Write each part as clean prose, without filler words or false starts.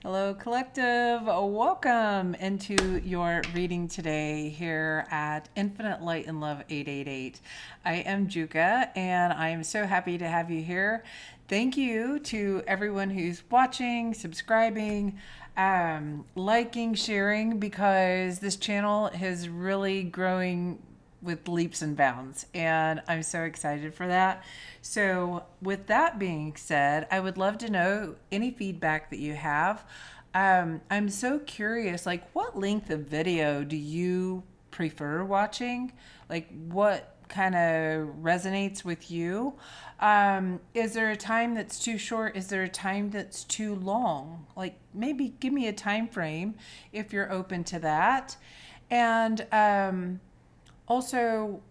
Hello, collective. Welcome into your reading today here at Infinite Light and Love 888. I am Juka, and I am so happy to have you here. Thank you to everyone who's watching, subscribing, liking, sharing, because this channel is really growing with leaps and bounds, and I'm so excited for that. So with that being said, I would love to know any feedback that you have. I'm so curious, like, what length of video do you prefer watching? Like, what kind of resonates with you? Is there a time that's too short? Is there a time that's too long? Like, maybe give me a time frame if you're open to that. And also,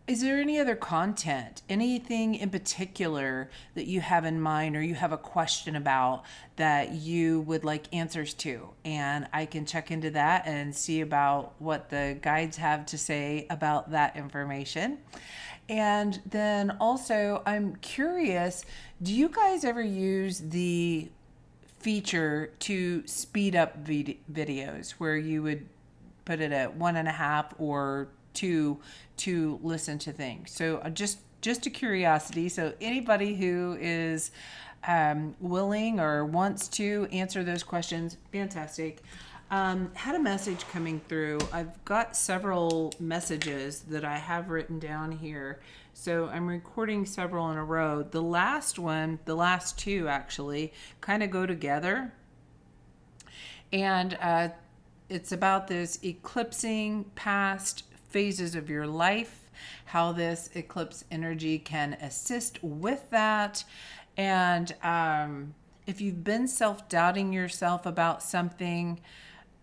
is there any other content, anything in particular that you have in mind or you have a question about that you would like answers to? And I can check into that and see about what the guides have to say about that information. And then also, I'm curious, do you guys ever use the feature to speed up videos where you would put it at 1.5 or 2 to listen to things? So just a curiosity. So anybody who is willing or wants to answer those questions, fantastic. Had a message coming through. I've got several messages that I have written down here. So I'm recording several in a row. The last one, the last two actually, kind of go together. And it's about this eclipsing past phases of your life, how this eclipse energy can assist with that. And if you've been self-doubting yourself about something,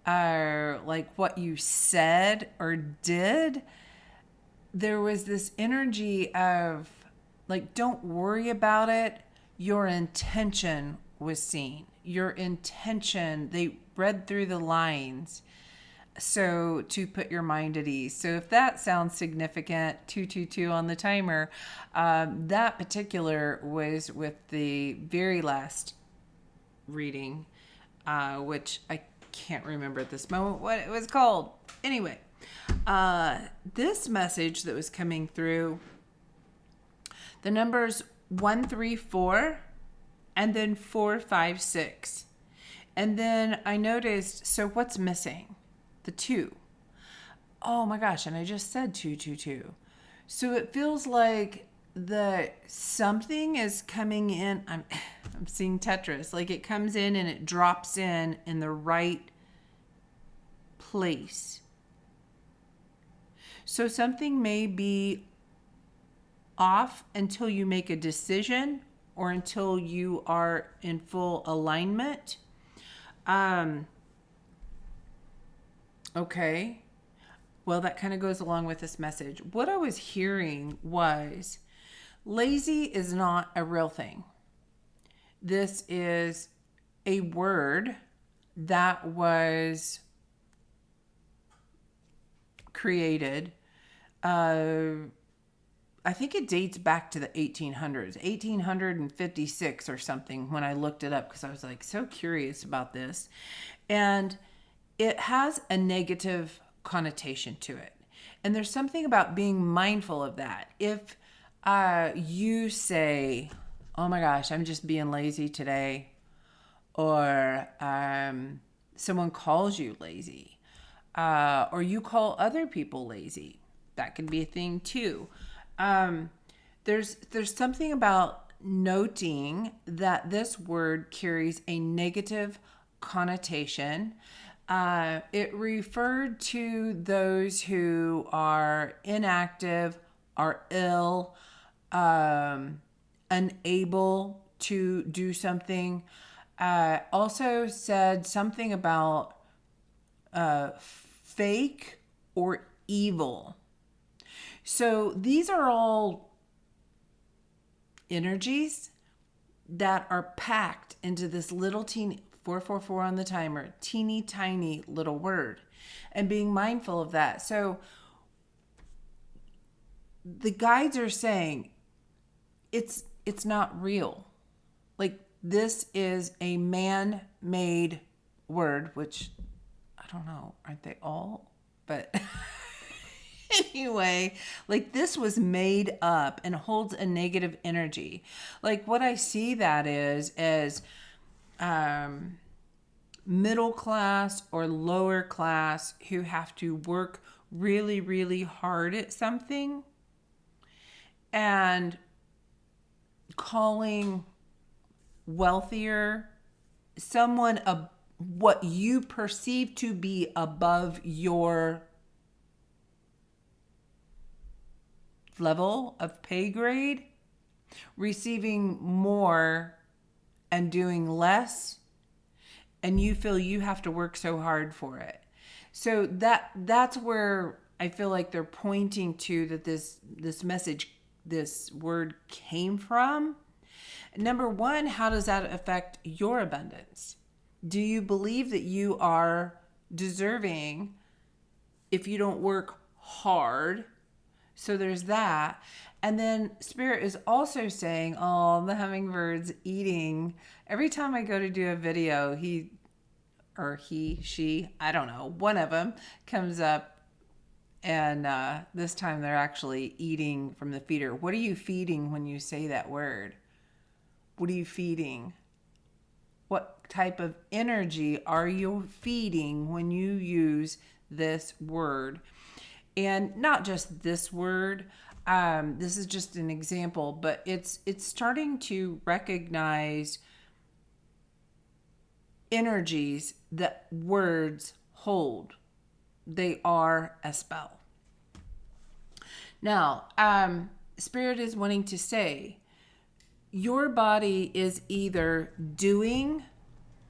like what you said or did, there was this energy of, like, don't worry about it. Your intention was seen. Your intention, they read through the lines. So to put your mind at ease. So if that sounds significant, 222 on the timer, that particular was with the very last reading, which I can't remember at this moment what it was called. Anyway, this message that was coming through, the numbers 134 and then 456. And then I noticed, so what's missing? The 2. Oh my gosh, and I just said 222. So it feels like the something is coming in. I'm seeing Tetris. Like, it comes in and it drops in the right place. So something may be off until you make a decision or until you are in full alignment. Okay. Well, that kind of goes along with this message. What I was hearing was lazy is not a real thing. This is a word that was created. I think it dates back to the 1800s, 1856 or something, when I looked it up, because I was like so curious about this. And it has a negative connotation to it. And there's something about being mindful of that. If you say, oh my gosh, I'm just being lazy today, or someone calls you lazy, or you call other people lazy, that can be a thing too. There's something about noting that this word carries a negative connotation. It referred to those who are inactive, are ill, unable to do something. Also said something about fake or evil. So these are all energies that are packed into this little teeny 444 on the timer, teeny tiny little word, and being mindful of that. So the guides are saying it's not real. Like, this is a man-made word, which I don't know, aren't they all? But anyway, like this was made up and holds a negative energy. Like what I see that is as middle class or lower class who have to work really, really hard at something, and calling wealthier someone what you perceive to be above your level of pay grade, receiving more and doing less, and you feel you have to work so hard for it. So that's where I feel like they're pointing to that this message, this word came from. Number one, how does that affect your abundance? Do you believe that you are deserving if you don't work hard? So there's that. And then Spirit is also saying, oh, the hummingbird's eating. Every time I go to do a video, she, I don't know, one of them comes up, and this time they're actually eating from the feeder. What are you feeding when you say that word? What are you feeding? What type of energy are you feeding when you use this word? And not just this word. This is just an example, but it's starting to recognize energies that words hold. They are a spell. Now, Spirit is wanting to say, your body is either doing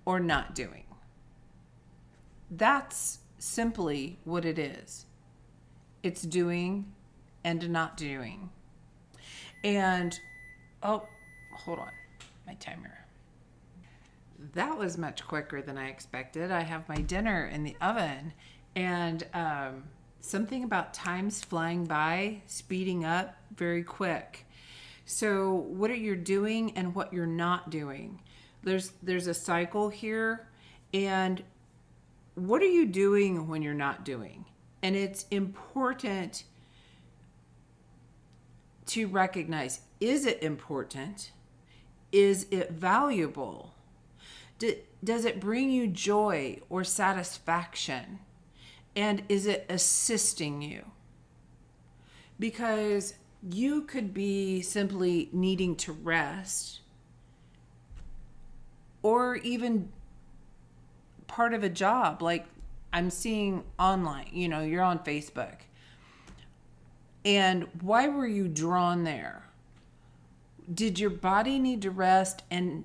or not doing. That's simply what it is. It's doing and not doing. And, oh, hold on, my timer. That was much quicker than I expected. I have my dinner in the oven, and something about time's flying by, speeding up very quick. So what are you doing and what you're not doing? There's a cycle here, and what are you doing when you're not doing? And it's important to recognize, is it important? Is it valuable? Does it bring you joy or satisfaction? And is it assisting you? Because you could be simply needing to rest, or even part of a job. Like I'm seeing online, you're on Facebook. And why were you drawn there? Did your body need to rest, and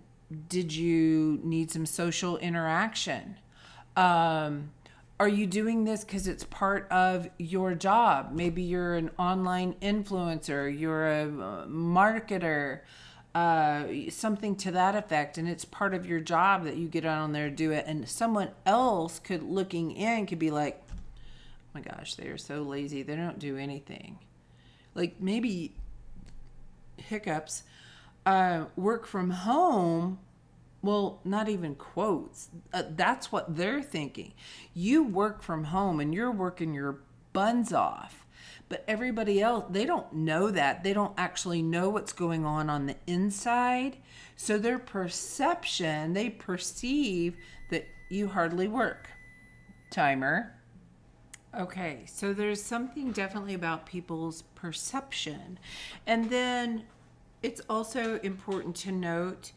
did you need some social interaction? Are you doing this because it's part of your job? Maybe you're an online influencer, you're a marketer, something to that effect, and it's part of your job that you get on there to do it. And someone else looking in could be like, oh my gosh, they are so lazy. They don't do anything. Like maybe hiccups, work from home. Well, not even quotes. That's what they're thinking. You work from home and you're working your buns off. But everybody else, they don't know that. They don't actually know what's going on the inside. So their perception, they perceive that you hardly work. Timer. Okay, so there's something definitely about people's perception. And then it's also important to note,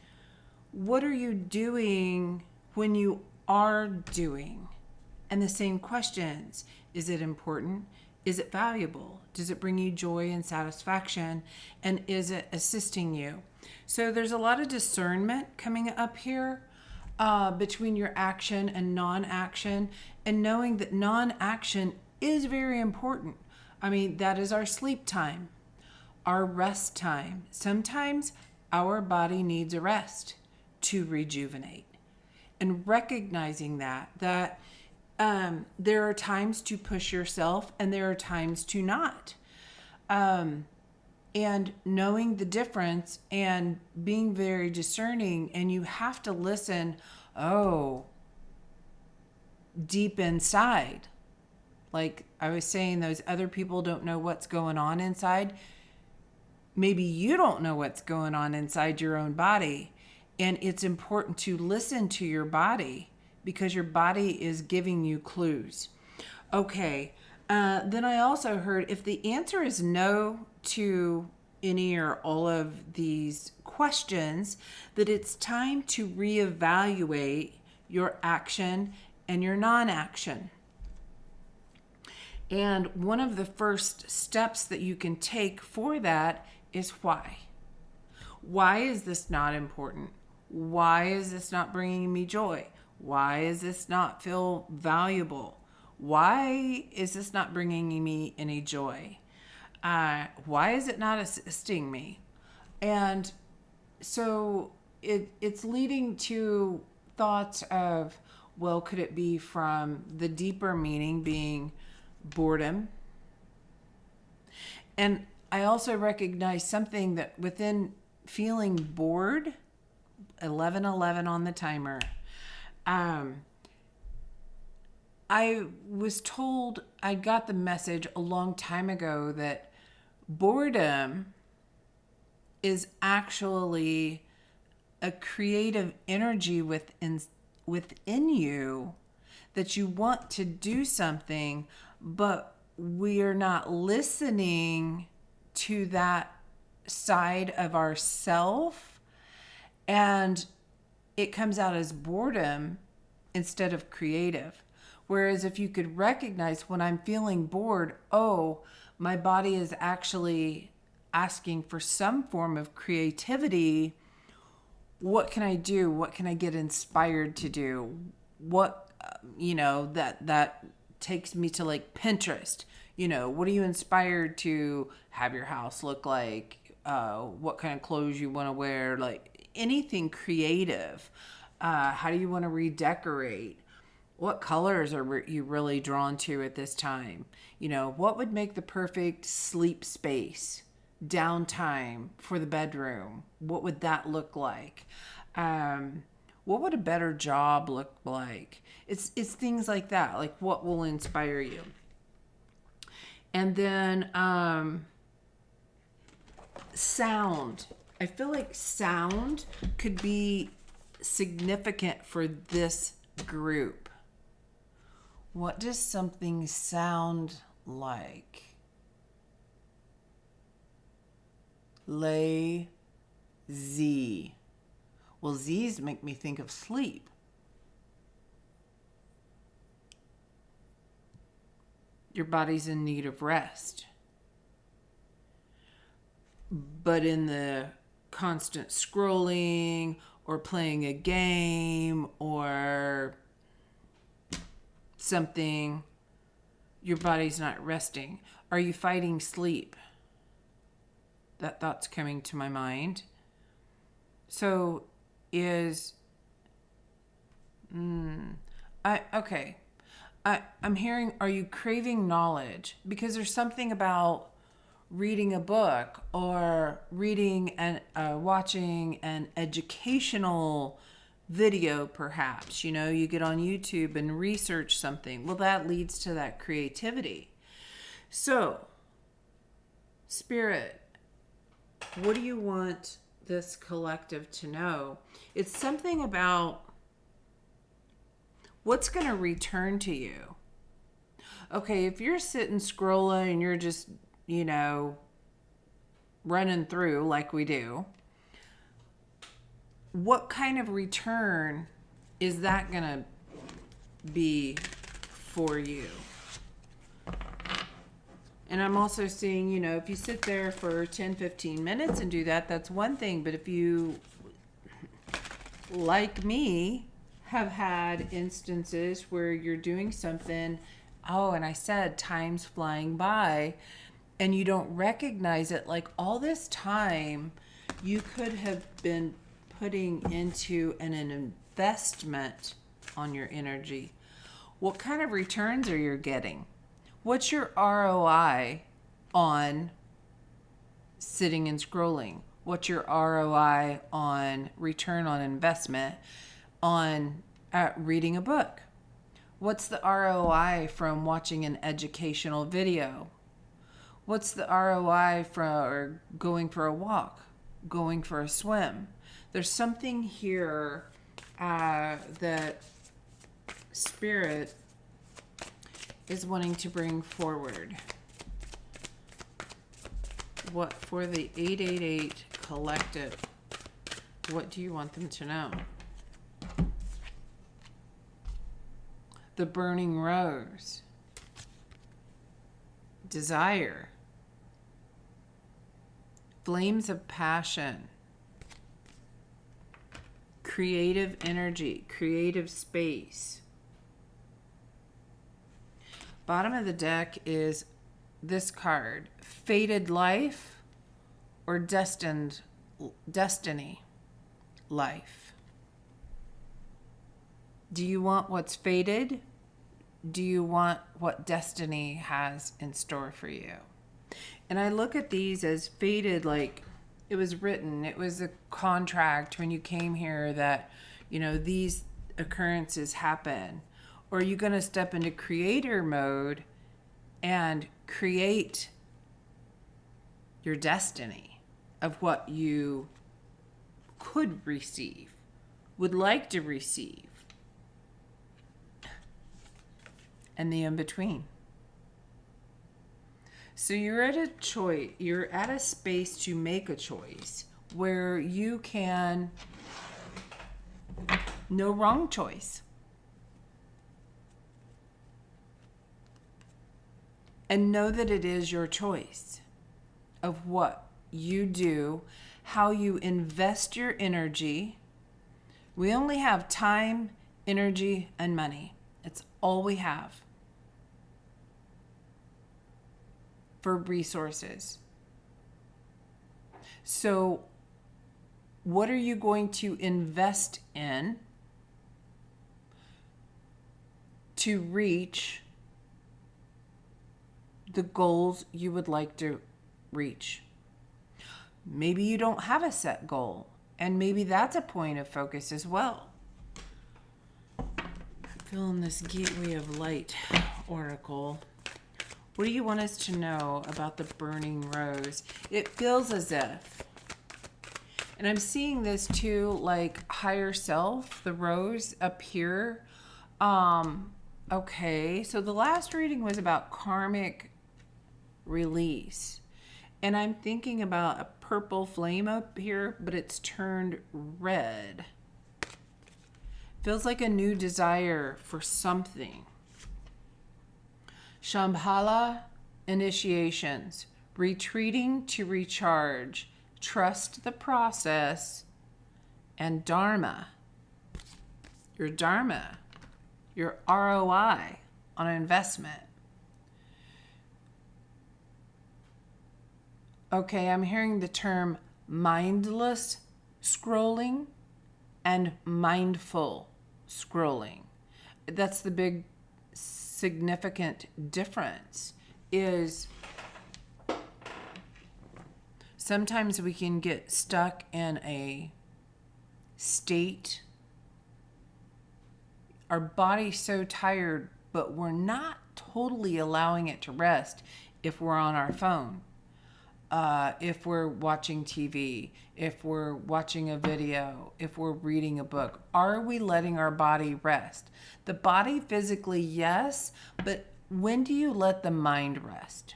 what are you doing when you are doing? And the same questions. Is it important? Is it valuable? Does it bring you joy and satisfaction? And is it assisting you? So there's a lot of discernment coming up here between your action and non-action, and knowing that non-action is very important. I mean, that is our sleep time, our rest time. Sometimes our body needs a rest to rejuvenate, and recognizing that there are times to push yourself and there are times to not, and knowing the difference and being very discerning. And you have to listen. Oh, deep inside. Like I was saying, those other people don't know what's going on inside. Maybe you don't know what's going on inside your own body. And it's important to listen to your body because your body is giving you clues. Okay. Then I also heard if the answer is no to any or all of these questions, that it's time to reevaluate your action and your non-action. And one of the first steps that you can take for that is why. Why is this not important? Why is this not bringing me joy? Why is this not feel valuable? Why is this not bringing me any joy? Why is it not assisting me? And so it's leading to thoughts of, well, could it be from the deeper meaning being boredom? And I also recognize something that within feeling bored, 11:11 on the timer, I was told, I got the message a long time ago that boredom is actually a creative energy within you that you want to do something, but we're not listening to that side of ourself, and it comes out as boredom instead of creative. Whereas if you could recognize when I'm feeling bored, oh, my body is actually asking for some form of creativity. What can I do? What can I get inspired to do? What, that takes me to like Pinterest. What are you inspired to have your house look like? What kind of clothes you want to wear? Like anything creative. How do you want to redecorate? What colors are you really drawn to at this time? What would make the perfect sleep space, downtime for the bedroom? What would that look like? What would a better job look like? It's things like that. Like what will inspire you? And then sound. I feel like sound could be significant for this group. What does something sound like? Lazy. Well, Z's make me think of sleep. Your body's in need of rest. But in the constant scrolling or playing a game or something, your body's not resting. Are you fighting sleep? That thought's coming to my mind. So I'm hearing, are you craving knowledge? Because there's something about reading a book or reading and watching an educational video, perhaps. You get on YouTube and research something. Well, that leads to that creativity. So, Spirit, what do you want this collective to know? It's something about what's going to return to you. Okay, if you're sitting scrolling and you're just, running through like we do, what kind of return is that going to be for you? And I'm also seeing, if you sit there for 10, 15 minutes and do that, that's one thing. But if you, like me, have had instances where you're doing something, and I said time's flying by, and you don't recognize it, like all this time you could have been putting into an investment on your energy. What kind of returns are you getting? What's your ROI on sitting and scrolling? What's your ROI on return on investment on reading a book? What's the ROI from watching an educational video? What's the ROI for going for a walk, going for a swim? There's something here that Spirit is wanting to bring forward. What for the 888 collective? What do you want them to know? The burning rose. Desire. Flames of passion. Creative energy, creative space. Bottom of the deck is this card, fated life or destiny life. Do you want what's fated? Do you want what destiny has in store for you? And I look at these as fated, like it was written, it was a contract when you came here that, you know, these occurrences happen. Or are you going to step into creator mode and create your destiny of what you could receive, would like to receive, and the in-between? So you're at a choice, you're at a space to make a choice where you can, no wrong choice. And know that it is your choice of what you do, how you invest your energy. We only have time, energy, and money. It's all we have for resources. So what are you going to invest in to reach the goals you would like to reach? Maybe you don't have a set goal, and maybe that's a point of focus as well. Feeling this Gateway of Light oracle. What do you want us to know about the burning rose? It feels as if, and I'm seeing this too, like higher self, the rose up here. Okay, so the last reading was about karmic release. And I'm thinking about a purple flame up here, but it's turned red. Feels like a new desire for something. Shambhala initiations, retreating to recharge, trust the process, and Dharma. Your Dharma, your ROI on an investment. Okay, I'm hearing the term mindless scrolling and mindful scrolling. That's the big significant difference. Is sometimes we can get stuck in a state, our body's so tired, but we're not totally allowing it to rest if we're on our phone. If we're watching TV, if we're watching a video, if we're reading a book, are we letting our body rest? The body physically, yes, but when do you let the mind rest?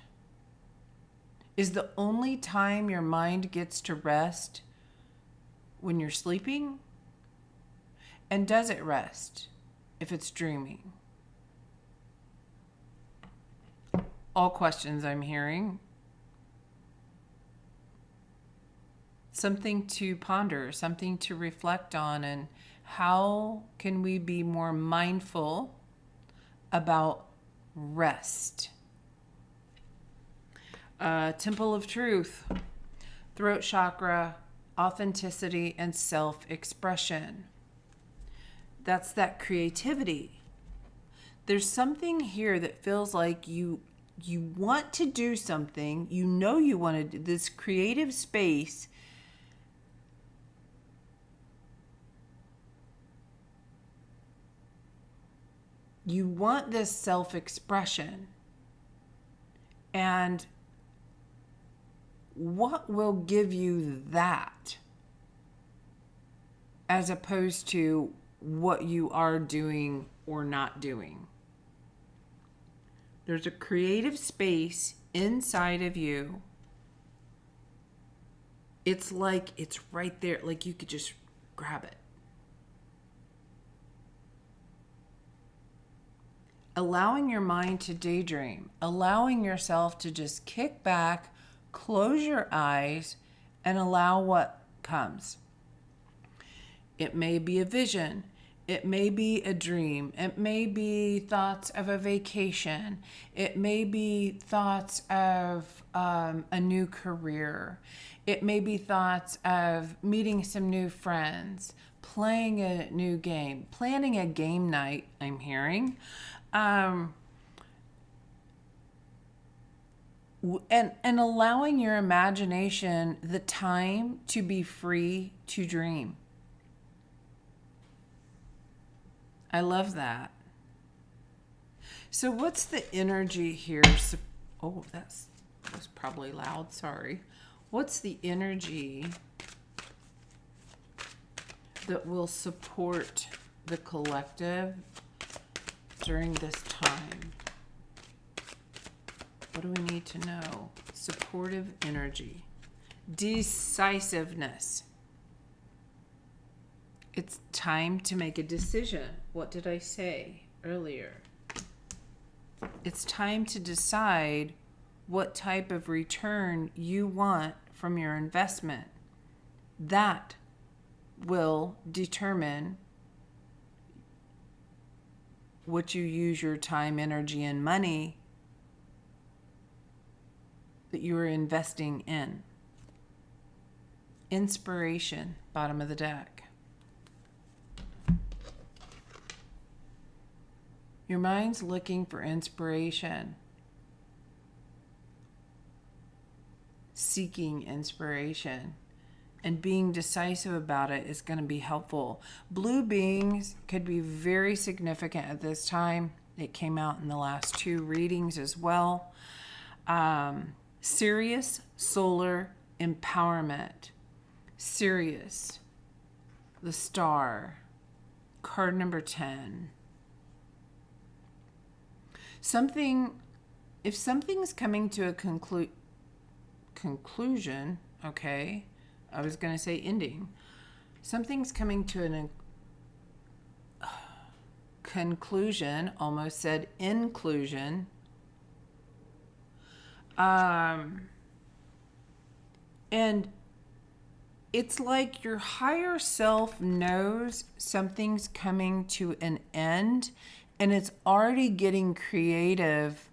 Is the only time your mind gets to rest when you're sleeping? And does it rest if it's dreaming? All questions I'm hearing. Something to ponder, something to reflect on, and how can we be more mindful about rest? Temple of Truth, throat chakra, authenticity, and self-expression. That's that creativity. There's something here that feels like you want to do something, you know you want to do this creative space. You want this self-expression. And what will give you that as opposed to what you are doing or not doing? There's a creative space inside of you. It's like it's right there, like you could just grab it. Allowing your mind to daydream, allowing yourself to just kick back, close your eyes, and allow what comes. It may be a vision. It may be a dream. It may be thoughts of a vacation. It may be thoughts of a new career. It may be thoughts of meeting some new friends, playing a new game, planning a game night, I'm hearing. And allowing your imagination the time to be free to dream. I love that. So what's the energy here? Oh, that was probably loud. Sorry. What's the energy that will support the collective during this time? What do we need to know? Supportive energy. Decisiveness. It's time to make a decision. What did I say earlier? It's time to decide what type of return you want from your investment. That will determine what you use your time, energy, and money that you are investing in. Inspiration, bottom of the deck. Your mind's looking for inspiration, seeking inspiration, and being decisive about it is going to be helpful. Blue beings could be very significant at this time. It came out in the last 2 readings as well. Sirius, solar empowerment. Sirius, the star, card number 10. If something's coming to a conclusion, okay, I was going to say ending. Something's coming to a conclusion, almost said inclusion. And it's like your higher self knows something's coming to an end, and it's already getting creative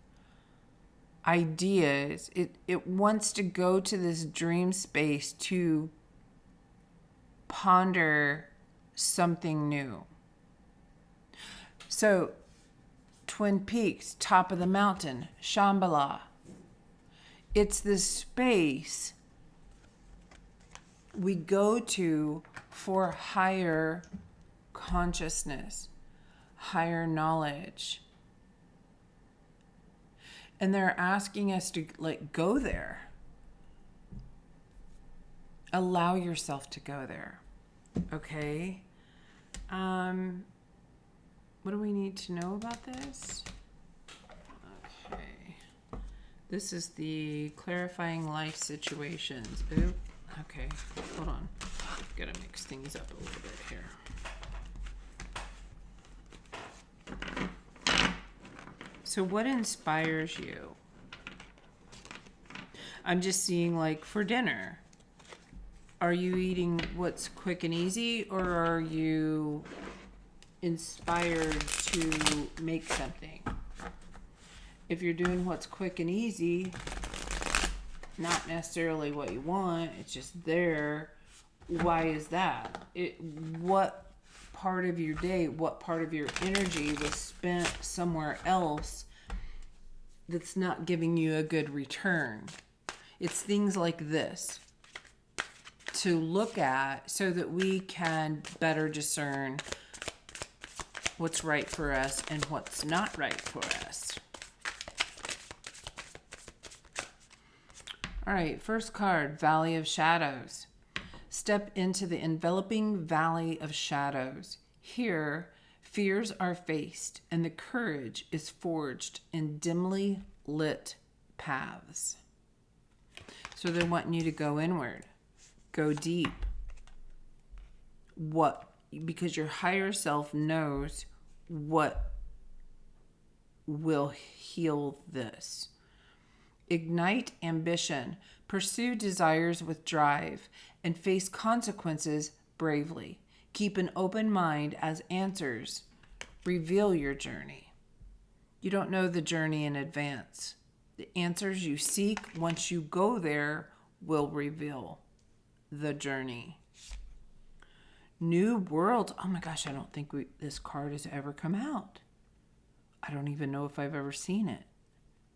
ideas. It wants to go to this dream space to ponder something new. So, Twin Peaks, top of the mountain, Shambhala. It's this space we go to for higher consciousness, higher knowledge. And they're asking us to go there. Allow yourself to go there. Okay? What do we need to know about this? Okay. This is the clarifying life situations. Ooh, okay, hold on. Gotta mix things up a little bit here. So what inspires you? I'm just seeing for dinner. Are you eating what's quick and easy, or are you inspired to make something? If you're doing what's quick and easy, not necessarily what you want, it's just there. Why is that? What part of your day, what part of your energy was spent somewhere else that's not giving you a good return? It's things like this to look at so that we can better discern what's right for us and what's not right for us. All right, first card, Valley of Shadows. Step into the enveloping valley of shadows. Here, fears are faced and the courage is forged in dimly lit paths. So they're wanting you to go inward, go deep. Because your higher self knows what will heal this. Ignite ambition, pursue desires with drive, and face consequences bravely. Keep an open mind as answers reveal your journey. You don't know the journey in advance. The answers you seek once you go there will reveal the journey. New World. Oh my gosh, I don't think this card has ever come out. I don't even know if I've ever seen it.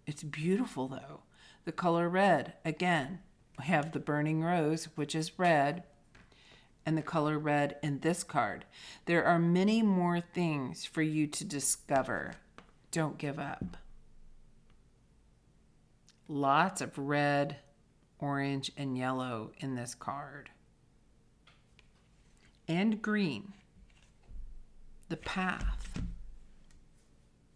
It's beautiful though. The color red. Again, we have the burning rose, which is red, and the color red in this card. There are many more things for you to discover. Don't give up. Lots of red, orange, and yellow in this card. And green. The path.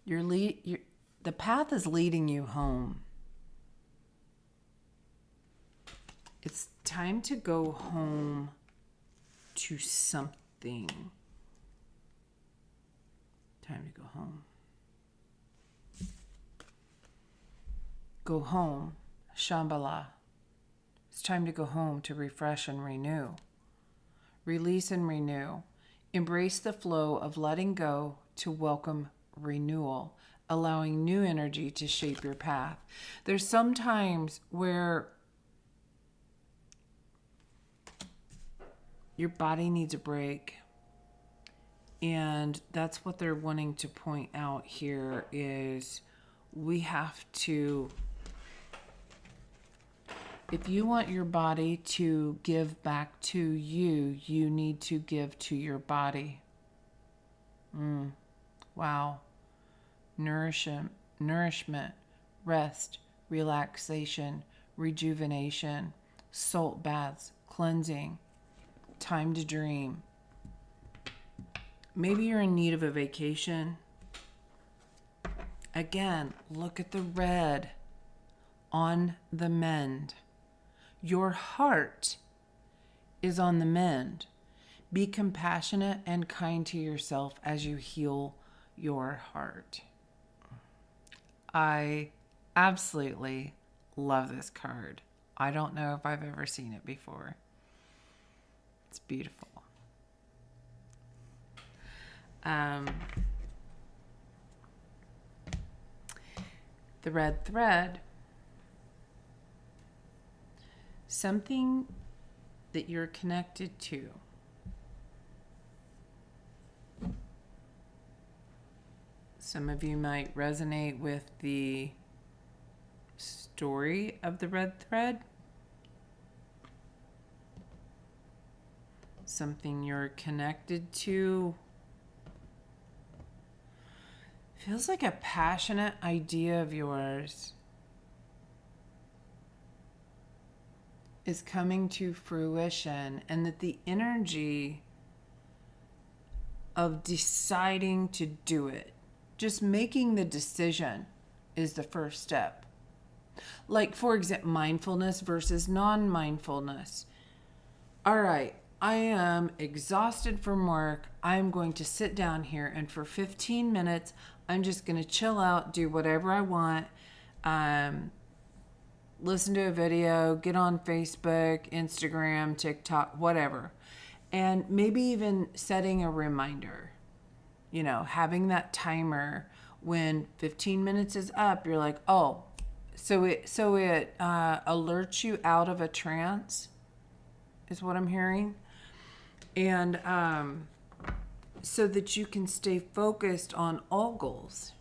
The path is leading you home. It's time to go home to something. Time to go home. Go home, Shambhala. It's time to go home to refresh and renew. Release and renew. Embrace the flow of letting go to welcome renewal, allowing new energy to shape your path. There's some times where your body needs a break. And that's what they're wanting to point out here is we have to, if you want your body to give back to you, you need to give to your body. Wow. Nourishment, rest, relaxation, rejuvenation, salt baths, cleansing, time to dream. Maybe you're in need of a vacation. Again, look at the red on the mend. Your heart is on the mend. Be compassionate and kind to yourself as you heal your heart. I absolutely love this card. I don't know if I've ever seen it before. It's beautiful. The red thread. Something that you're connected to. Some of you might resonate with the story of the red thread. Something you're connected to. Feels like a passionate idea of yours is coming to fruition, and that the energy of deciding to do it, just making the decision, is the first step. Like, for example, mindfulness versus non-mindfulness. All right, I am exhausted from work. I'm going to sit down here and for 15 minutes, I'm just going to chill out, do whatever I want, listen to a video, get on Facebook, Instagram, TikTok, whatever. And maybe even setting a reminder, having that timer when 15 minutes is up, you're like, oh, so it alerts you out of a trance is what I'm hearing. And so that you can stay focused on all goals.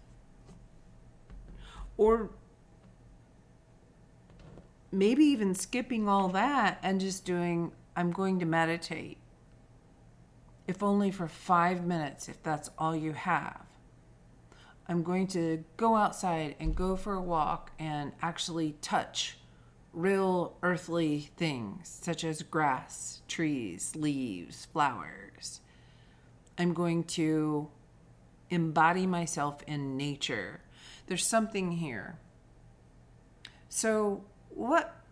Or maybe even skipping all that and just doing, I'm going to meditate. if only for 5 minutes, if that's all you have. I'm going to go outside and go for a walk and actually touch real earthly things such as grass, trees, leaves, flowers. I'm going to embody myself in nature. There's something here. So what,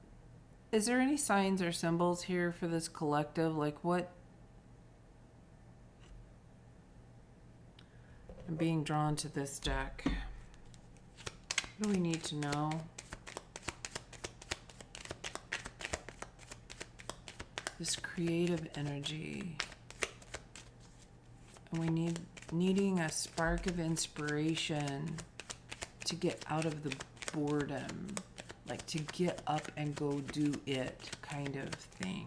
is there any signs or symbols here for this collective? Like what? I'm being drawn to this deck. What do we need to know? This creative energy. And we needing a spark of inspiration to get out of the boredom. Like to get up and go do it kind of thing.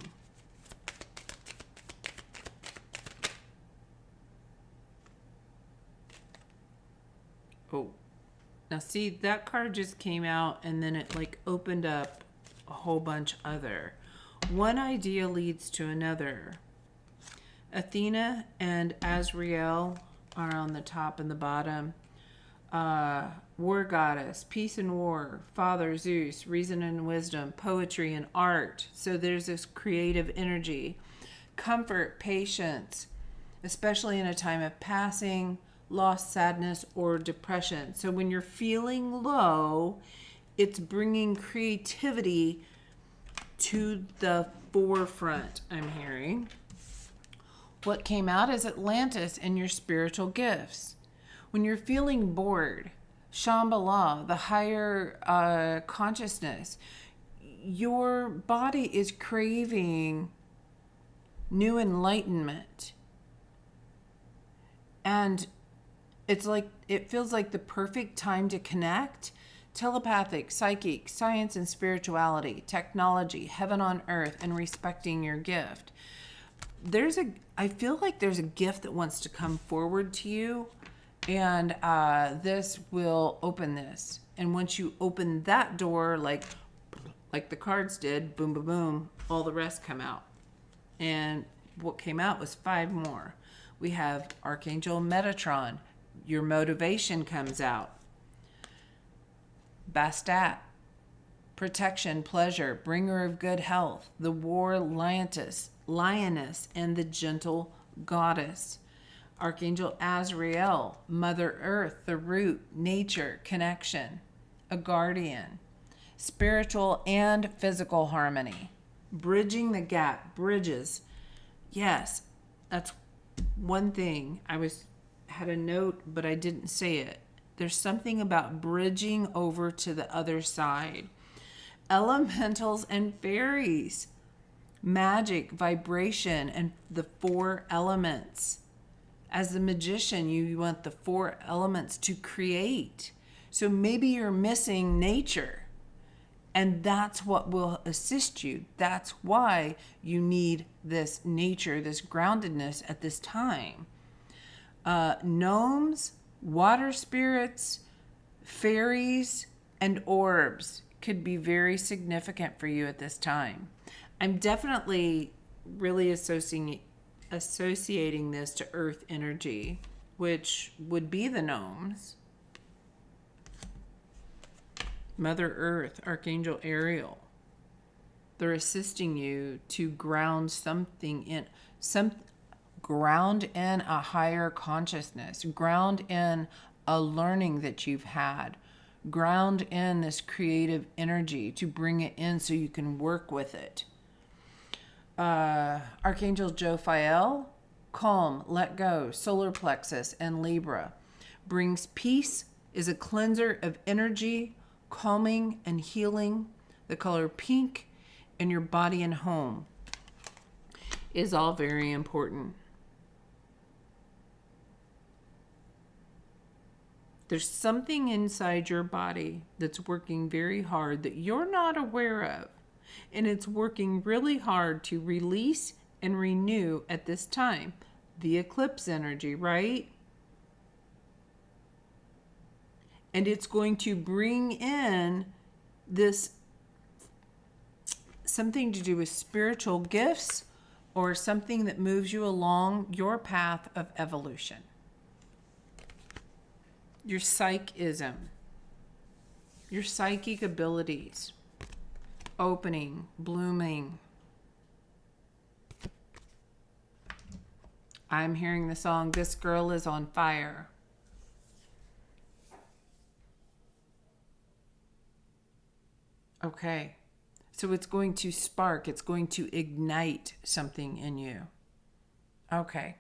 Oh, now see, that card just came out and then it like opened up a whole bunch other. One idea leads to another. Athena and Azrael are on the top and the bottom. War goddess, peace and war, father Zeus, reason and wisdom, poetry and art. So there's this creative energy. Comfort, patience, especially in a time of passing, loss, sadness, or depression. So when you're feeling low, it's bringing creativity to the forefront, I'm hearing. What came out is Atlantis and your spiritual gifts. When you're feeling bored, Shambhala, the higher consciousness, your body is craving new enlightenment. And it's like, it feels like the perfect time to connect. Telepathic, psychic, science and spirituality, technology, heaven on earth, and respecting your gift. I feel like there's a gift that wants to come forward to you, and this will open this. And once you open that door, like the cards did, boom, boom, boom, all the rest come out. And what came out was 5 more. We have Archangel Metatron. Your motivation comes out. Bastet, protection, pleasure, bringer of good health. The war lioness, and the gentle goddess. Archangel Azrael, Mother Earth, the root, nature, connection, a guardian. Spiritual and physical harmony. Bridging the gap, bridges. Yes, that's one thing. Had a note, but I didn't say it. There's something about bridging over to the other side. Elementals and fairies. Magic, vibration, and the 4 elements. As the magician, you want the 4 elements to create. So maybe you're missing nature. And that's what will assist you. That's why you need this nature, this groundedness at this time. Gnomes, water spirits, fairies, and orbs could be very significant for you at this time. I'm definitely really associating this to earth energy, which would be the gnomes. Mother Earth, Archangel Ariel. They're assisting you to ground something in ground in a higher consciousness, ground in a learning that you've had, ground in this creative energy to bring it in so you can work with it. Archangel Jophiel, calm, let go, solar plexus, and Libra. Brings peace, is a cleanser of energy, calming and healing. The color pink, and your body and home is all very important. There's something inside your body that's working very hard that you're not aware of. And it's working really hard to release and renew at this time. The eclipse energy, right? And it's going to bring in this something to do with spiritual gifts, or something that moves you along your path of evolution. Your psychism, your psychic abilities, opening, blooming. I'm hearing the song, This Girl Is on Fire. Okay. So it's going to spark, it's going to ignite something in you. Okay.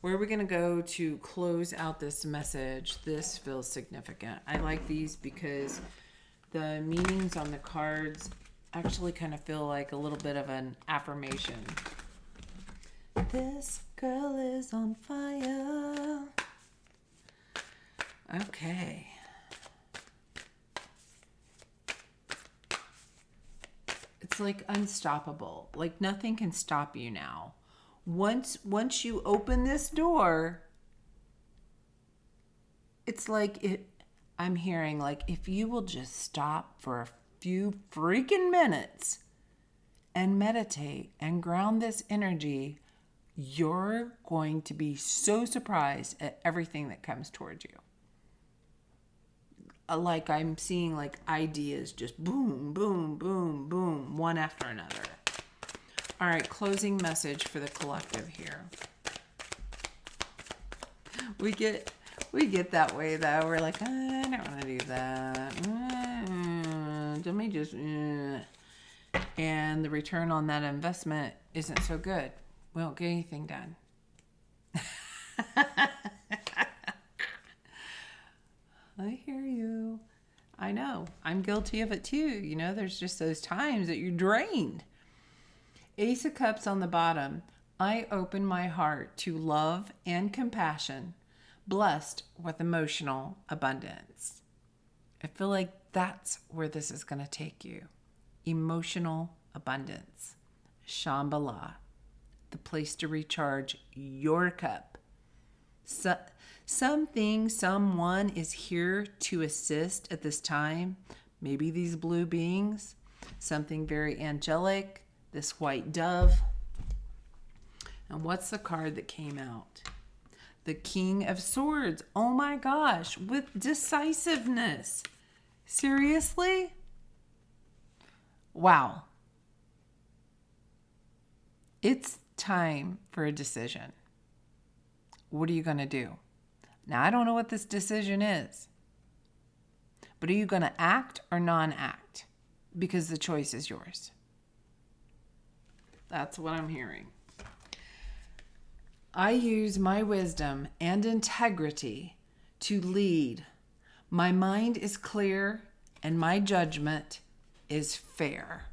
Where are we going to go to close out this message? This feels significant. I like these because the meanings on the cards actually kind of feel like a little bit of an affirmation. This girl is on fire. Okay. It's like unstoppable. Like nothing can stop you now. Once you open this door, it's like I'm hearing like if you will just stop for a few freaking minutes and meditate and ground this energy, you're going to be so surprised at everything that comes towards you. Like I'm seeing like ideas just boom, boom, boom, boom, one after another. All right, closing message for the collective here. We get that way though. We're like, I don't want to do that. Let me just. And the return on that investment isn't so good. We don't get anything done. I hear you. I know. I'm guilty of it too. You know, there's just those times that you're drained. Ace of Cups on the bottom. I open my heart to love and compassion, blessed with emotional abundance. I feel like that's where this is going to take you. Emotional abundance. Shambhala. The place to recharge your cup. Someone is here to assist at this time. Maybe these blue beings. Something very angelic. This white dove. And what's the card that came out? The King of Swords. Oh my gosh. With decisiveness. Seriously? Wow. It's time for a decision. What are you going to do? Now, I don't know what this decision is. But are you going to act or non-act? Because the choice is yours. That's what I'm hearing. I use my wisdom and integrity to lead. My mind is clear and my judgment is fair.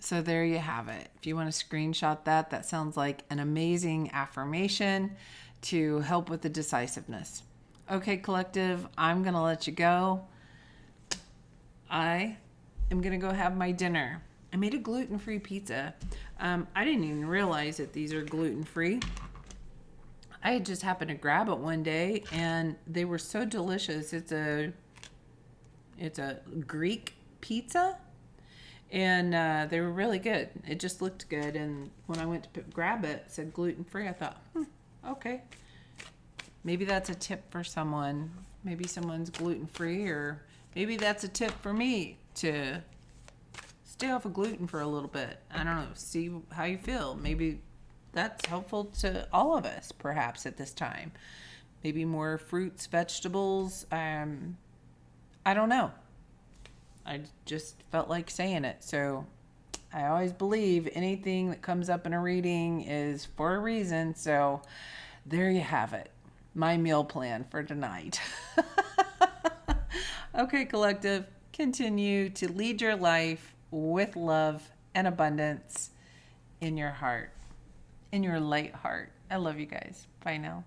So there you have it. If you want to screenshot that, that sounds like an amazing affirmation to help with the decisiveness. Okay, collective, I'm going to let you go. I am going to go have my dinner. I made a gluten-free pizza. I didn't even realize that these are gluten-free. I had just happened to grab it one day, and they were so delicious. It's a Greek pizza, and they were really good. It just looked good, and when I went to grab it, it said gluten-free. I thought, okay. Maybe that's a tip for someone. Maybe someone's gluten-free, or maybe that's a tip for me to stay off of gluten for a little bit. I don't know. See how you feel. Maybe that's helpful to all of us, perhaps, at this time. Maybe more fruits, vegetables. I don't know. I just felt like saying it. So I always believe anything that comes up in a reading is for a reason. So there you have it. My meal plan for tonight. Okay, collective. Continue to lead your life with love and abundance in your heart, in your light heart. I love you guys. Bye now.